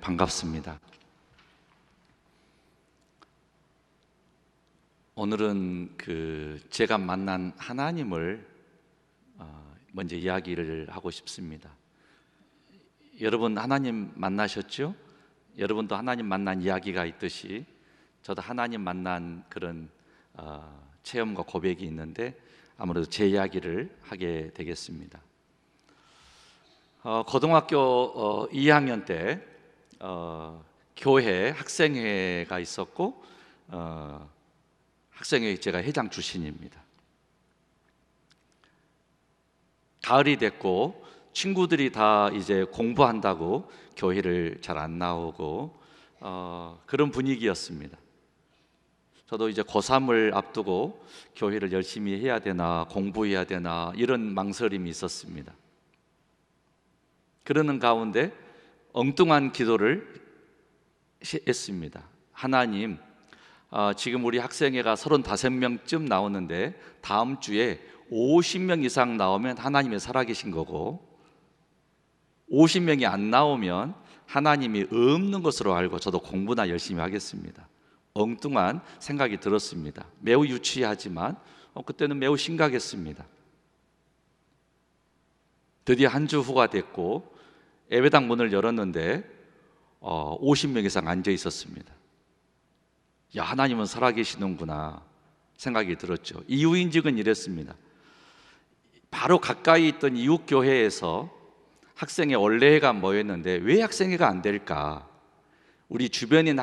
반갑습니다. 오늘은 제가 만난 하나님을 먼저 이야기를 하고 싶습니다. 여러분 하나님 만나셨죠? 여러분도 하나님 만난 이야기가 있듯이 저도 하나님 만난 그런 체험과 고백이 있는데 아무래도 제 이야기를 하게 되겠습니다. 고등학교 2학년 때 교회 학생회가 있었고 학생회 제가 회장 출신입니다. 가을이 됐고 친구들이 다 이제 공부한다고 교회를 잘 안 나오고 그런 분위기였습니다. 저도 이제 고3을 앞두고 교회를 열심히 해야 되나 공부해야 되나 이런 망설임이 있었습니다. 그러는 가운데 엉뚱한 기도를 했습니다. 하나님, 지금 우리 학생회가 35명쯤 나오는데 다음 주에 50명 이상 나오면 하나님이 살아계신 거고 50명이 안 나오면 하나님이 없는 것으로 알고 저도 공부나 열심히 하겠습니다. 엉뚱한 생각이 들었습니다. 매우 유치하지만 그때는 매우 심각했습니다. 드디어 한 주 후가 됐고 예배당 문을 열었는데 50명 이상 앉아 있었습니다. 야, 하나님은 살아계시는구나 생각이 들었죠. 이유인즉은 이랬습니다. 바로 가까이 있던 이웃교회에서 학생회 원래회가 모였는데 왜 학생회가 안 될까? 우리 주변인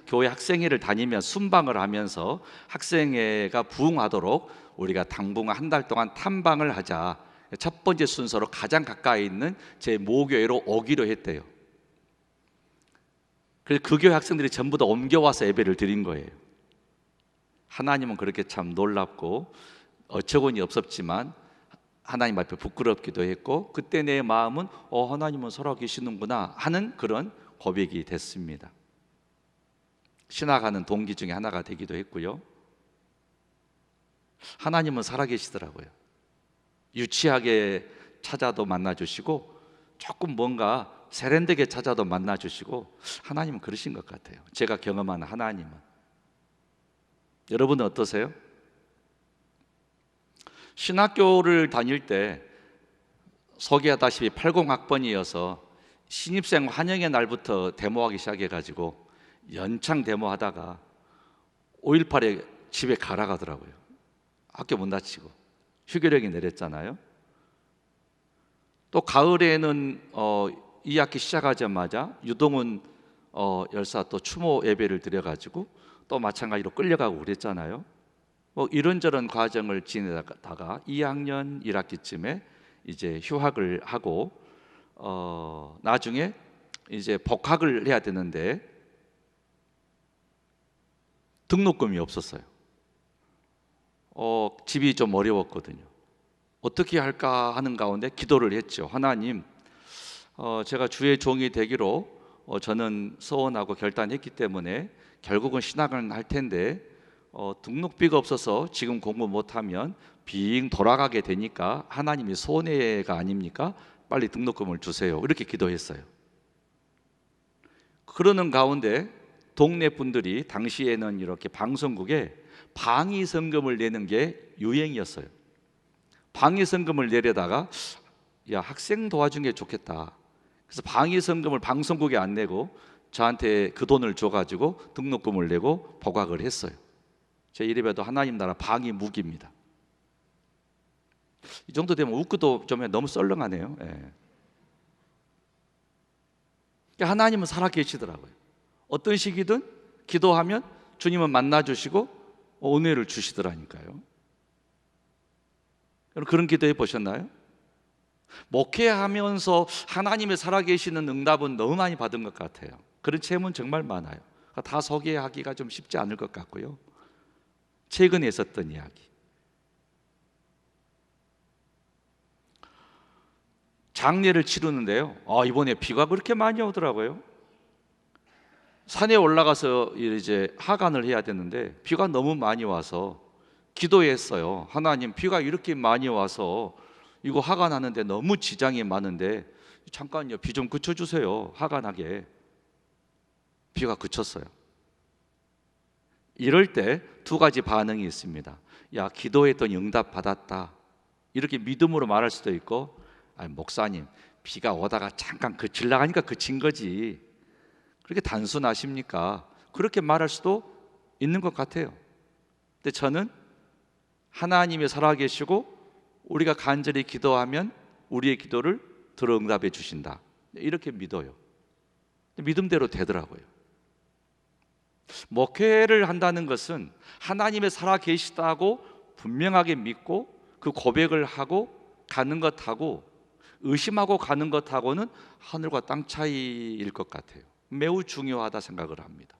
교회 학생회를 다니며 순방을 하면서 학생회가 부흥하도록 우리가 당분간 한 달 동안 탐방을 하자. 첫 번째 순서로 가장 가까이 있는 제 모교회로 오기로 했대요. 그래서 그 교회 학생들이 전부 다 옮겨와서 예배를 드린 거예요. 하나님은 그렇게 참 놀랍고 어처구니 없었지만 하나님 앞에 부끄럽기도 했고 그때 내 마음은 하나님은 살아계시는구나 하는 그런 고백이 됐습니다. 신학하는 동기 중에 하나가 되기도 했고요. 하나님은 살아계시더라고요. 유치하게 찾아도 만나주시고 조금 뭔가 세련되게 찾아도 만나주시고 하나님은 그러신 것 같아요. 제가 경험하는 하나님은. 여러분은 어떠세요? 신학교를 다닐 때 소개하다시피 80학번이어서 신입생 환영의 날부터 데모하기 시작해가지고 연창 데모하다가 5.18에 집에 가라 가더라고요. 학교 문 닫히고 휴교령이 내렸잖아요. 또 가을에는 2학기 시작하자마자 유동훈 열사 또 추모 예배를 드려가지고 또 마찬가지로 끌려가고 그랬잖아요. 이런저런 과정을 지내다가 2학년 1학기쯤에 이제 휴학을 하고 나중에 이제 복학을 해야 되는데 등록금이 없었어요. 집이 좀 어려웠거든요. 어떻게 할까 하는 가운데 기도를 했죠. 하나님, 제가 주의 종이 되기로 저는 소원하고 결단했기 때문에 결국은 신학을 할 텐데 등록비가 없어서 지금 공부 못하면 빙 돌아가게 되니까 하나님이 손해가 아닙니까? 빨리 등록금을 주세요. 이렇게 기도했어요. 그러는 가운데 동네 분들이 당시에는 이렇게 방송국에 방위성금을 내는 게 유행이었어요. 방위성금을 내려다가 야, 학생 도와준 게 좋겠다. 그래서 방위성금을 방송국에 안 내고 저한테 그 돈을 줘가지고 등록금을 내고 복학을 했어요. 제 이름에도 하나님 나라 방위무기입니다. 이 정도 되면 웃고도 좀 너무 썰렁하네요. 하나님은 살아계시더라고요. 어떤 시기든 기도하면 주님은 만나주시고 은혜를 주시더라니까요. 여러분 그런 기도해 보셨나요? 목회하면서 하나님의 살아계시는 응답은 너무 많이 받은 것 같아요. 그런 체험은 정말 많아요. 다 소개하기가 좀 쉽지 않을 것 같고요. 최근에 있었던 이야기. 장례를 치르는데요. 이번에 비가 그렇게 많이 오더라고요. 산에 올라가서 이제 하관을 해야 되는데 비가 너무 많이 와서 기도했어요. 하나님, 비가 이렇게 많이 와서 이거 하관하는데 너무 지장이 많은데 잠깐요, 비 좀 그쳐주세요. 화가 나게. 비가 그쳤어요. 이럴 때 두 가지 반응이 있습니다. 야, 기도했더니 응답 받았다, 이렇게 믿음으로 말할 수도 있고, 아니, 목사님, 비가 오다가 잠깐 그치려가니까 그친 거지, 그렇게 단순하십니까? 그렇게 말할 수도 있는 것 같아요. 근데 저는 하나님이 살아계시고 우리가 간절히 기도하면 우리의 기도를 들어 응답해 주신다, 이렇게 믿어요. 믿음대로 되더라고요. 목회를 한다는 것은 하나님의 살아계시다고 분명하게 믿고 그 고백을 하고 가는 것하고 의심하고 가는 것하고는 하늘과 땅 차이일 것 같아요. 매우 중요하다 생각을 합니다.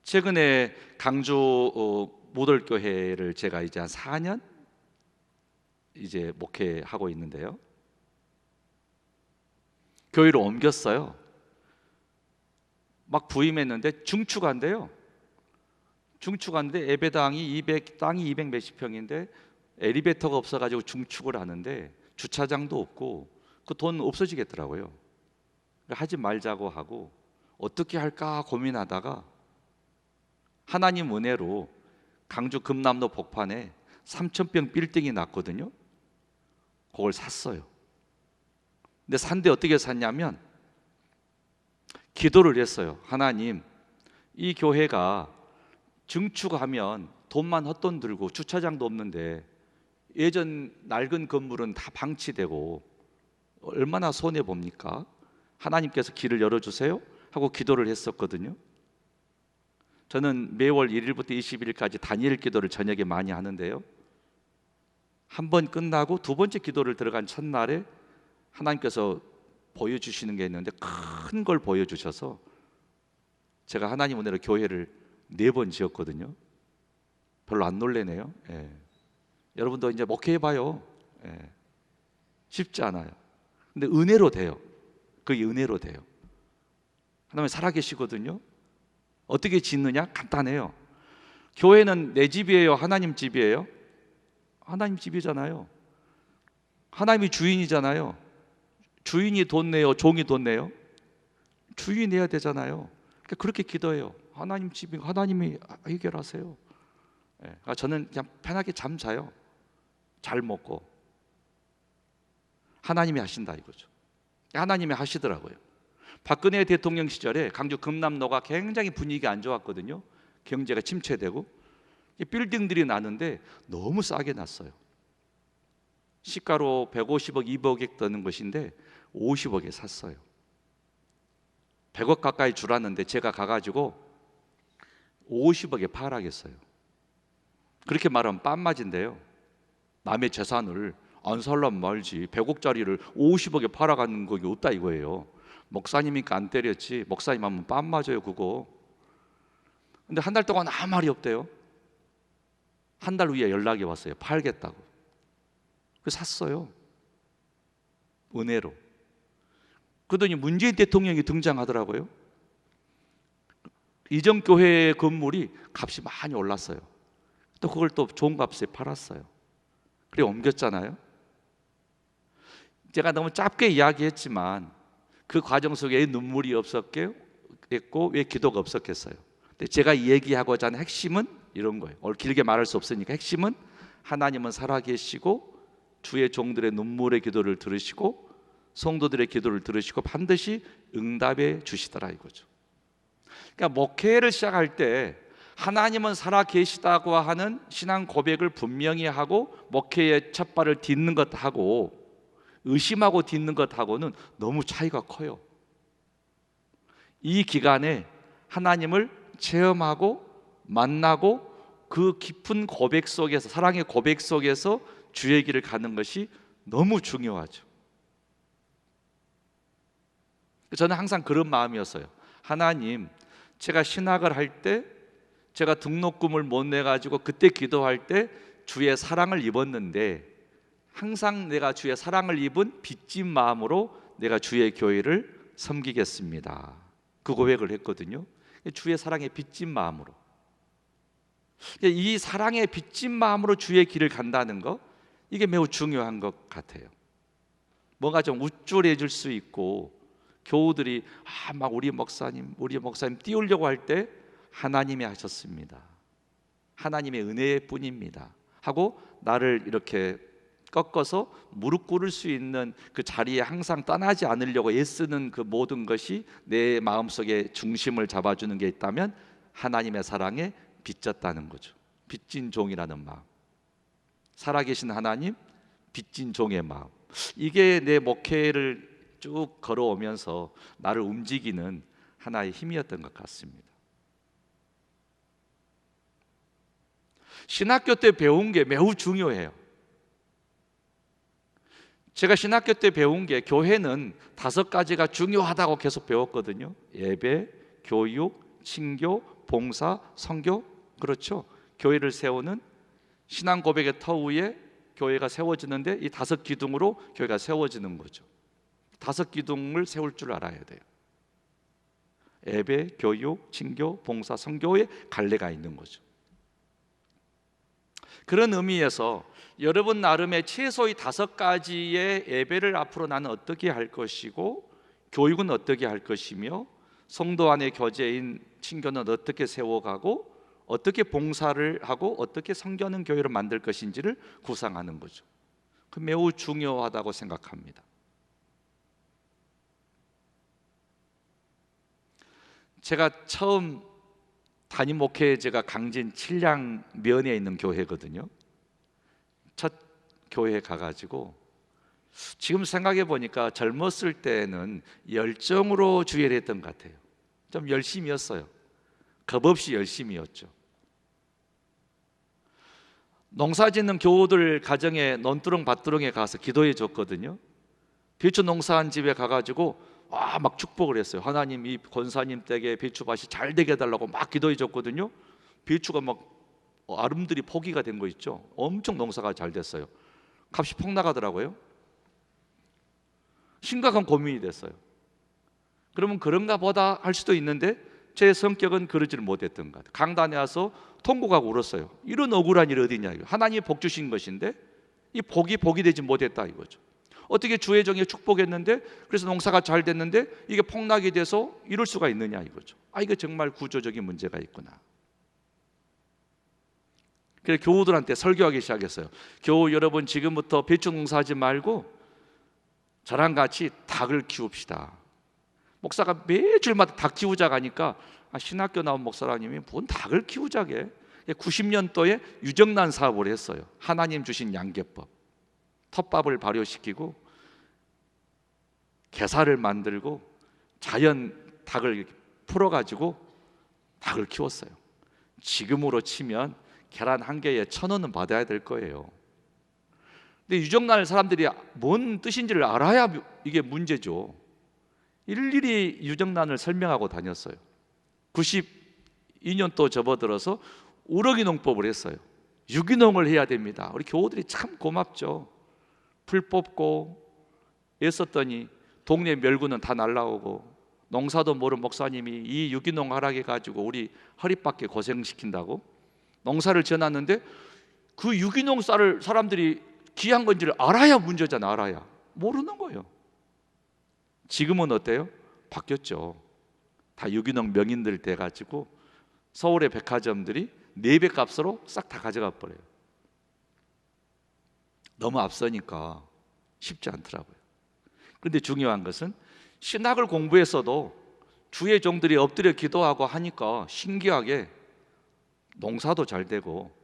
최근에 강주 모돌교회를 제가 이제 한 4년 이제 목회하고 있는데요, 교회로 옮겼어요. 막 부임했는데 중추간데요. 중추간데 예배당이 200 몇십 평인데 엘리베이터가 없어가지고 중축을 하는데 주차장도 없고 그 돈 없어지겠더라고요. 하지 말자고 하고 어떻게 할까 고민하다가 하나님 은혜로 강주 금남로 복판에 3,000평 빌딩이 났거든요. 그걸 샀어요. 근데 산데 어떻게 샀냐면 기도를 했어요. 하나님, 이 교회가 증축하면 돈만 헛돈 들고 주차장도 없는데 예전 낡은 건물은 다 방치되고 얼마나 손해 봅니까? 하나님께서 길을 열어주세요 하고 기도를 했었거든요. 저는 매월 1일부터 20일까지 단일 기도를 저녁에 많이 하는데요, 한 번 끝나고 두 번째 기도를 들어간 첫날에 하나님께서 보여주시는 게 있는데 큰 걸 보여주셔서 제가 하나님 은혜로 교회를 4번 지었거든요. 별로 안 놀래네요. 예. 여러분도 이제 목회해봐요. 예. 쉽지 않아요. 근데 은혜로 돼요. 그게 은혜로 돼요. 하나님 살아계시거든요. 어떻게 짓느냐? 간단해요. 교회는 내 집이에요, 하나님 집이에요? 하나님 집이잖아요. 하나님이 주인이잖아요. 주인이 돈 내요, 종이 돈 내요? 주인이 내야 되잖아요. 그렇게 기도해요. 하나님 집이, 하나님이 해결하세요. 저는 그냥 편하게 잠 자요. 잘 먹고. 하나님이 하신다 이거죠. 하나님이 하시더라고요. 박근혜 대통령 시절에 강주 금남로가 굉장히 분위기가 안 좋았거든요. 경제가 침체되고 빌딩들이 나는데 너무 싸게 났어요. 시가로 150억, 200억 드는 것인데 50억에 샀어요. 100억 가까이 줄었는데 제가 가가지고 50억에 팔아겠어요. 그렇게 말하면 빤맞인데요, 남의 재산을 안 살란 말지 100억짜리를 50억에 팔아가는 거 없다 이거예요. 목사님이니까 안 때렸지, 목사님 하면 빤맞아요 그거. 근데 한 달 동안 아무 말이 없대요. 한 달 후에 연락이 왔어요. 팔겠다고. 그래서 샀어요, 은혜로. 그러더니 문재인 대통령이 등장하더라고요. 이전 교회 건물이 값이 많이 올랐어요. 또 그걸 또 좋은 값에 팔았어요. 그래 옮겼잖아요. 제가 너무 짧게 이야기했지만 그 과정 속에 왜 눈물이 없었겠고 왜 기도가 없었겠어요? 근데 제가 얘기하고자 하는 핵심은 이런 거예요. 오늘 길게 말할 수 없으니까 핵심은 하나님은 살아계시고 주의 종들의 눈물의 기도를 들으시고 성도들의 기도를 들으시고 반드시 응답해 주시더라 이거죠. 그러니까 목회를 시작할 때 하나님은 살아계시다고 하는 신앙 고백을 분명히 하고 목회의 첫 발을 딛는 것하고 의심하고 딛는 것하고는 너무 차이가 커요. 이 기간에 하나님을 체험하고 만나고 그 깊은 고백 속에서, 사랑의 고백 속에서 주의 길을 가는 것이 너무 중요하죠. 저는 항상 그런 마음이었어요. 하나님, 제가 신학을 할 때 제가 등록금을 못 내가지고 그때 기도할 때 주의 사랑을 입었는데 항상 내가 주의 사랑을 입은 빚진 마음으로 내가 주의 교회를 섬기겠습니다. 그 고백을 했거든요. 주의 사랑에 빚진 마음으로. 이 사랑에 빚진 마음으로 주의 길을 간다는 거, 이게 매우 중요한 것 같아요. 뭔가 좀 우쭐해질 수 있고 교우들이 막 우리 목사님 띄우려고 할 때 하나님이 하셨습니다. 하나님의 은혜뿐입니다 하고 나를 이렇게 꺾어서 무릎 꿇을 수 있는 그 자리에 항상 떠나지 않으려고 애쓰는 그 모든 것이 내 마음속에 중심을 잡아주는 게 있다면 하나님의 사랑에 빚졌다는 거죠. 빚진 종이라는 마음, 살아계신 하나님, 빚진 종의 마음, 이게 내 목회를 쭉 걸어오면서 나를 움직이는 하나의 힘이었던 것 같습니다. 신학교 때 배운 게 매우 중요해요. 제가 신학교 때 배운 게 교회는 5가지가 중요하다고 계속 배웠거든요. 예배, 교육, 친교, 봉사, 선교. 그렇죠. 교회를 세우는 신앙 고백의 터 위에 교회가 세워지는데 이 5기둥으로 교회가 세워지는 거죠. 5기둥을 세울 줄 알아야 돼요. 예배, 교육, 친교, 봉사, 선교의 갈래가 있는 거죠. 그런 의미에서 여러분 나름의 최소의 5가지의 예배를 앞으로 나는 어떻게 할 것이고, 교육은 어떻게 할 것이며, 성도 안의 교제인 친교는 어떻게 세워가고, 어떻게 봉사를 하고, 어떻게 섬기는 교회를 만들 것인지를 구상하는 거죠. 그 매우 중요하다고 생각합니다. 제가 처음 담임 목회, 제가 강진 칠량면에 있는 교회거든요. 첫 교회에 가가지고 지금 생각해 보니까 젊었을 때는 열정으로 주일을 했던 것 같아요. 좀 열심히였어요. 겁없이 열심히였죠. 농사짓는 교우들 가정에 논두렁 밭두렁에 가서 기도해 줬거든요. 배추 농사한 집에 가가지고 막 축복을 했어요. 하나님 이 권사님 댁에 배추밭이 잘 되게 해달라고 막 기도해 줬거든요. 배추가 막 아름드리 포기가 된 거 있죠. 엄청 농사가 잘 됐어요. 값이 폭 나가더라고요. 심각한 고민이 됐어요. 그러면 그런가 보다 할 수도 있는데 제 성격은 그러지를 못했던 것 같아요. 강단에 와서 통곡하고 울었어요. 이런 억울한 일이 어디냐, 하나님이 복 주신 것인데 이 복이 되지 못했다 이거죠. 어떻게 주의 종에 축복했는데, 그래서 농사가 잘 됐는데 이게 폭락이 돼서 이럴 수가 있느냐 이거죠. 이게 정말 구조적인 문제가 있구나. 그래서 교우들한테 설교하기 시작했어요. 교우 여러분, 지금부터 배추 농사하지 말고 저랑 같이 닭을 키웁시다. 목사가 매주마다 닭 키우자고 하니까 신학교 나온 목사라님이 뭔 닭을 키우자게. 90년도에 유정란 사업을 했어요. 하나님 주신 양계법, 텃밥을 발효시키고 게살을 만들고 자연 닭을 풀어가지고 닭을 키웠어요. 지금으로 치면 계란 한 개에 1,000원은 받아야 될 거예요. 근데 유정란 사람들이 뭔 뜻인지를 알아야 이게 문제죠. 일일이 유정란을 설명하고 다녔어요. 92년도 접어들어서 우럭이 농법을 했어요. 유기농을 해야 됩니다. 우리 교우들이 참 고맙죠. 풀 뽑고 애썼더니 동네 멸구는 다 날라오고, 농사도 모르는 목사님이 이 유기농 하라고 해가지고 우리 허리밖에 고생시킨다고 농사를 지어놨는데, 그 유기농 쌀을 사람들이 귀한 건지를 알아야 문제잖아. 알아야. 모르는 거예요. 지금은 어때요? 바뀌었죠. 다 유기농 명인들 돼가지고 서울의 백화점들이 4배 값으로 싹 다 가져가 버려요. 너무 앞서니까 쉽지 않더라고요. 그런데 중요한 것은 신학을 공부했어도 주의 종들이 엎드려 기도하고 하니까 신기하게 농사도 잘 되고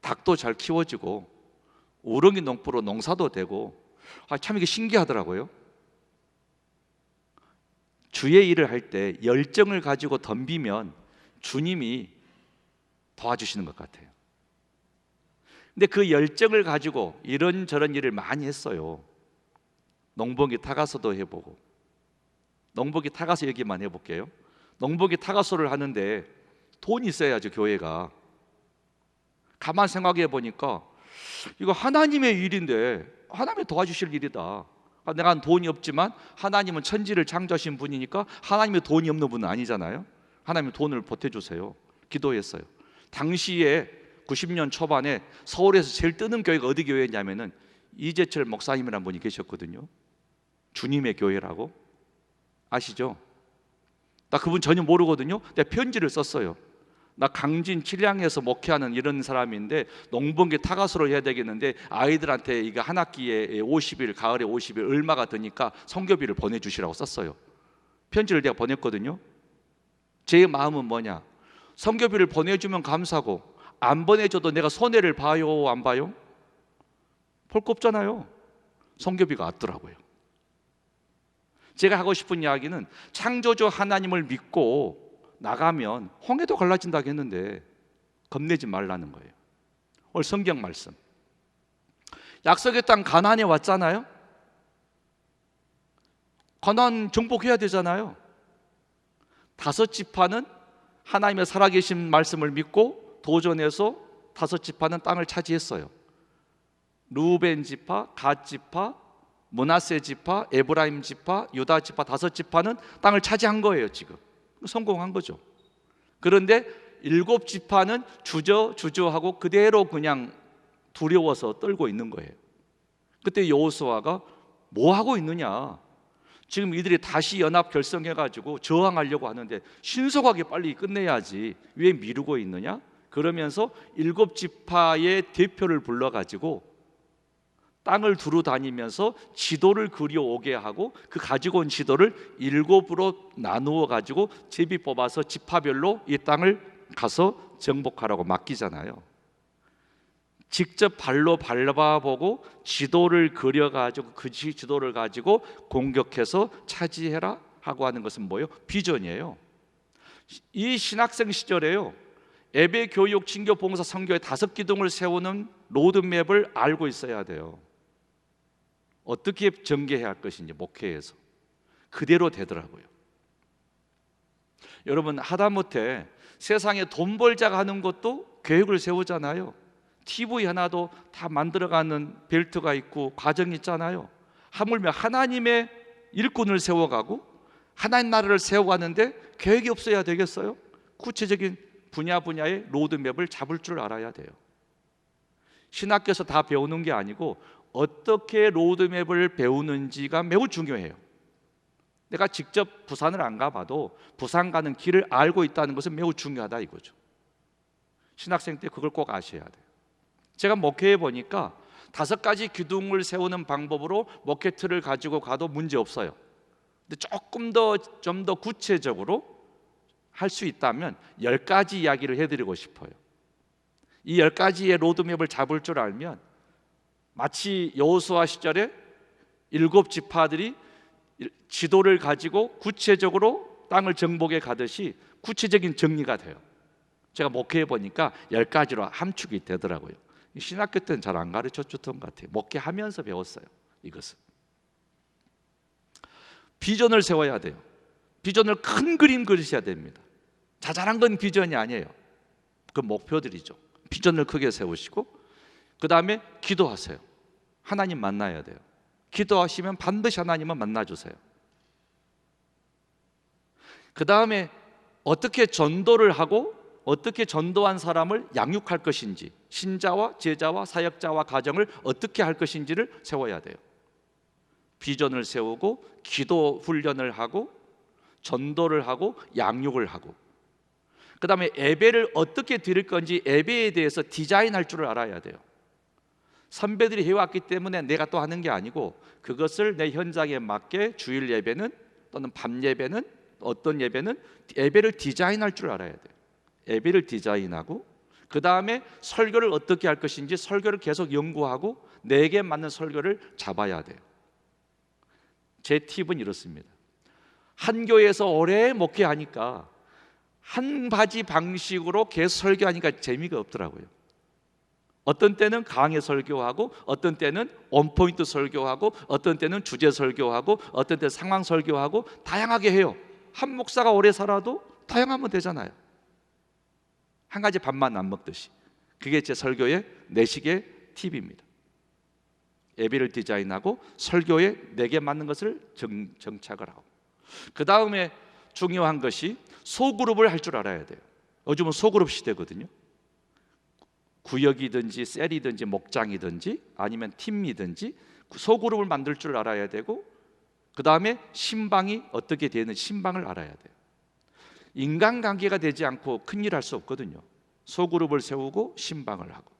닭도 잘 키워지고 우렁이 농부로 농사도 되고, 참 이게 신기하더라고요. 주의 일을 할 때 열정을 가지고 덤비면 주님이 도와주시는 것 같아요. 근데 그 열정을 가지고 이런저런 일을 많이 했어요. 농번기 타가서도 해보고, 농번기 타가서 얘기만 해볼게요. 농번기 타가서를 하는데 돈이 있어야죠. 교회가. 가만 생각해 보니까 이거 하나님의 일인데 하나님이 도와주실 일이다. 내가 돈이 없지만 하나님은 천지를 창조하신 분이니까 하나님의 돈이 없는 분은 아니잖아요. 하나님이 돈을 보태주세요. 기도했어요. 당시에 90년 초반에 서울에서 제일 뜨는 교회가 어디 교회냐면은 이재철 목사님이라는 분이 계셨거든요. 주님의 교회라고 아시죠? 나 그분 전혀 모르거든요. 근데 편지를 썼어요. 나 강진 칠량에서 목회하는 이런 사람인데 농번기 타가수를 해야 되겠는데 아이들한테 이거 한 학기에 50일, 가을에 50일 얼마가 드니까 성교비를 보내주시라고 썼어요. 편지를 내가 보냈거든요. 제 마음은 뭐냐, 성교비를 보내주면 감사하고 안 보내줘도 내가 손해를 봐요, 안 봐요? 볼 거 없잖아요. 성교비가 왔더라고요. 제가 하고 싶은 이야기는 창조주 하나님을 믿고 나가면 홍해도 갈라진다고 했는데 겁내지 말라는 거예요. 오늘 성경 말씀, 약속의 땅 가나안에 왔잖아요. 가나안 정복해야 되잖아요. 5지파는 하나님의 살아계신 말씀을 믿고 도전해서 5지파는 땅을 차지했어요. 루벤 지파, 갓 지파, 므낫세 지파, 에브라임 지파, 유다 지파 5지파는 땅을 차지한 거예요. 지금 성공한 거죠. 그런데 7지파는 주저하고 그대로 그냥 두려워서 떨고 있는 거예요. 그때 여호수아가 뭐 하고 있느냐, 지금 이들이 다시 연합 결성해가지고 저항하려고 하는데 신속하게 빨리 끝내야지 왜 미루고 있느냐, 그러면서 7지파의 대표를 불러가지고 땅을 두루 다니면서 지도를 그려오게 하고 그 가지고 온 지도를 7으로 나누어 가지고 제비 뽑아서 지파별로 이 땅을 가서 정복하라고 맡기잖아요. 직접 발로 밟아보고 지도를 그려가지고 그 지도를 가지고 공격해서 차지해라 하고 하는 것은 뭐예요? 비전이에요. 이 신학생 시절에요, 예배, 교육, 진교, 봉사, 선교의 5기둥을 세우는 로드맵을 알고 있어야 돼요. 어떻게 전개해야 할 것인지 목회에서 그대로 되더라고요. 여러분, 하다못해 세상에 돈 벌자가 하는 것도 계획을 세우잖아요. TV 하나도 다 만들어가는 벨트가 있고 과정이 있잖아요. 하물며 하나님의 일꾼을 세워가고 하나님 나라를 세워가는데 계획이 없어야 되겠어요? 구체적인 분야의 로드맵을 잡을 줄 알아야 돼요. 신학교에서 다 배우는 게 아니고 어떻게 로드맵을 배우는지가 매우 중요해요. 내가 직접 부산을 안 가봐도 부산 가는 길을 알고 있다는 것은 매우 중요하다 이거죠. 신학생 때 그걸 꼭 아셔야 돼요. 제가 목회해 보니까 5가지 기둥을 세우는 방법으로 목회 틀을 가지고 가도 문제 없어요. 근데 조금 더 좀 더 구체적으로 할 수 있다면 10가지 이야기를 해드리고 싶어요. 이 10가지의 로드맵을 잡을 줄 알면 마치 여호수아 시절에 7지파들이 지도를 가지고 구체적으로 땅을 정복해 가듯이 구체적인 정리가 돼요. 제가 목회해 보니까 10가지로 함축이 되더라고요. 신학교 때는 잘 안 가르쳐 줬던 것 같아요. 목회하면서 배웠어요. 이것은 비전을 세워야 돼요. 비전을 큰 그림 그리셔야 됩니다. 자잘한 건 비전이 아니에요. 그 목표들이죠. 비전을 크게 세우시고 그 다음에 기도하세요. 하나님 만나야 돼요. 기도하시면 반드시 하나님은 만나주세요. 그 다음에 어떻게 전도를 하고 어떻게 전도한 사람을 양육할 것인지, 신자와 제자와 사역자와 가정을 어떻게 할 것인지를 세워야 돼요. 비전을 세우고 기도 훈련을 하고 전도를 하고 양육을 하고 그 다음에 예배를 어떻게 드릴 건지 예배에 대해서 디자인할 줄을 알아야 돼요. 선배들이 해왔기 때문에 내가 또 하는 게 아니고 그것을 내 현장에 맞게 주일 예배는 또는 밤 예배는 어떤 예배는 예배를 디자인할 줄 알아야 돼요. 예배를 디자인하고 그 다음에 설교를 어떻게 할 것인지 설교를 계속 연구하고 내게 맞는 설교를 잡아야 돼요. 제 팁은 이렇습니다. 한 교회에서 오래 목회하니까 한 가지 방식으로 계속 설교하니까 재미가 없더라고요. 어떤 때는 강의 설교하고 어떤 때는 원포인트 설교하고 어떤 때는 주제 설교하고 어떤 때는 상황 설교하고 다양하게 해요. 한 목사가 오래 살아도 다양하면 되잖아요. 한 가지 밥만 안 먹듯이. 그게 제 설교의 내식의 팁입니다. 예배를 디자인하고 설교에 내게 맞는 것을 정착을 하고 그 다음에 중요한 것이 소그룹을 할 줄 알아야 돼요. 요즘은 소그룹 시대거든요. 구역이든지 셀이든지 목장이든지 아니면 팀이든지 소그룹을 만들 줄 알아야 되고, 그 다음에 신방이 어떻게 되는 신방을 알아야 돼요. 인간관계가 되지 않고 큰일 할 수 없거든요. 소그룹을 세우고 신방을 하고,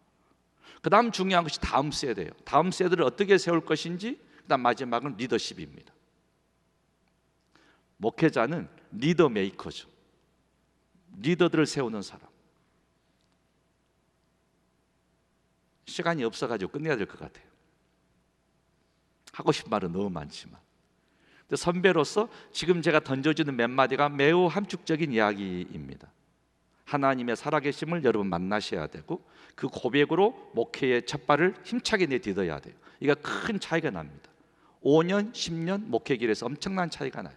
그 다음 중요한 것이 다음 세대예요. 다음 세대를 어떻게 세울 것인지, 그 다음 마지막은 리더십입니다. 목회자는 리더 메이커죠. 리더들을 세우는 사람. 시간이 없어가지고 끝내야 될 것 같아요. 하고 싶은 말은 너무 많지만, 선배로서 지금 제가 던져주는 몇 마디가 매우 함축적인 이야기입니다. 하나님의 살아계심을 여러분 만나셔야 되고, 그 고백으로 목회의 첫 발을 힘차게 내딛어야 돼요. 이게 큰 차이가 납니다. 5년, 10년 목회길에서 엄청난 차이가 나요.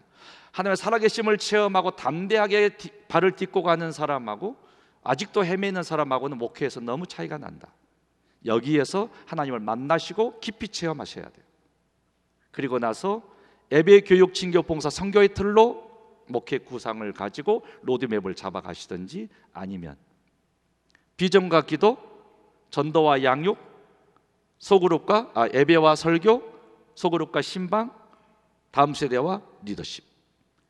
하나님의 살아계심을 체험하고 담대하게 발을 딛고 가는 사람하고 아직도 헤매는 사람하고는 목회에서 너무 차이가 난다. 여기에서 하나님을 만나시고 깊이 체험하셔야 돼요. 그리고 나서 예배, 교육, 진교, 봉사, 선교의 틀로 목회 구상을 가지고 로드맵을 잡아가시든지, 아니면 비전과 기도, 전도와 양육, 소그룹과 예배와 설교, 소그룹과 신방, 다음 세대와 리더십,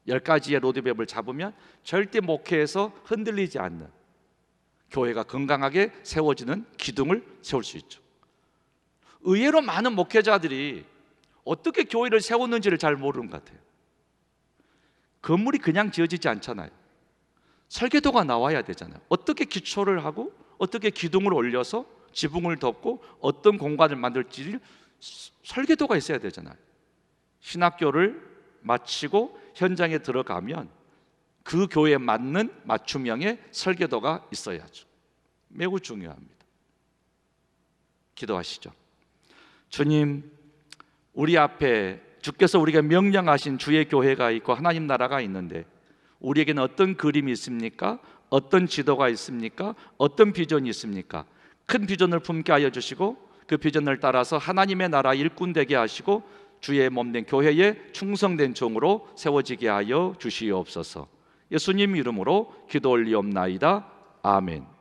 10가지의 로드맵을 잡으면 절대 목회에서 흔들리지 않는, 교회가 건강하게 세워지는 기둥을 세울 수 있죠. 의외로 많은 목회자들이 어떻게 교회를 세웠는지를 잘 모르는 것 같아요. 건물이 그냥 지어지지 않잖아요. 설계도가 나와야 되잖아요. 어떻게 기초를 하고 어떻게 기둥을 올려서 지붕을 덮고 어떤 공간을 만들지 설계도가 있어야 되잖아요. 신학교를 마치고 현장에 들어가면 그 교회에 맞는 맞춤형의 설계도가 있어야죠. 매우 중요합니다. 기도하시죠. 주님, 우리 앞에 주께서 우리가 명령하신 주의 교회가 있고 하나님 나라가 있는데, 우리에게는 어떤 그림이 있습니까? 어떤 지도가 있습니까? 어떤 비전이 있습니까? 큰 비전을 품게 하여 주시고, 그 비전을 따라서 하나님의 나라 일꾼 되게 하시고 주의 몸된 교회에 충성된 종으로 세워지게 하여 주시옵소서. 예수님 이름으로 기도 올리옵나이다. 아멘.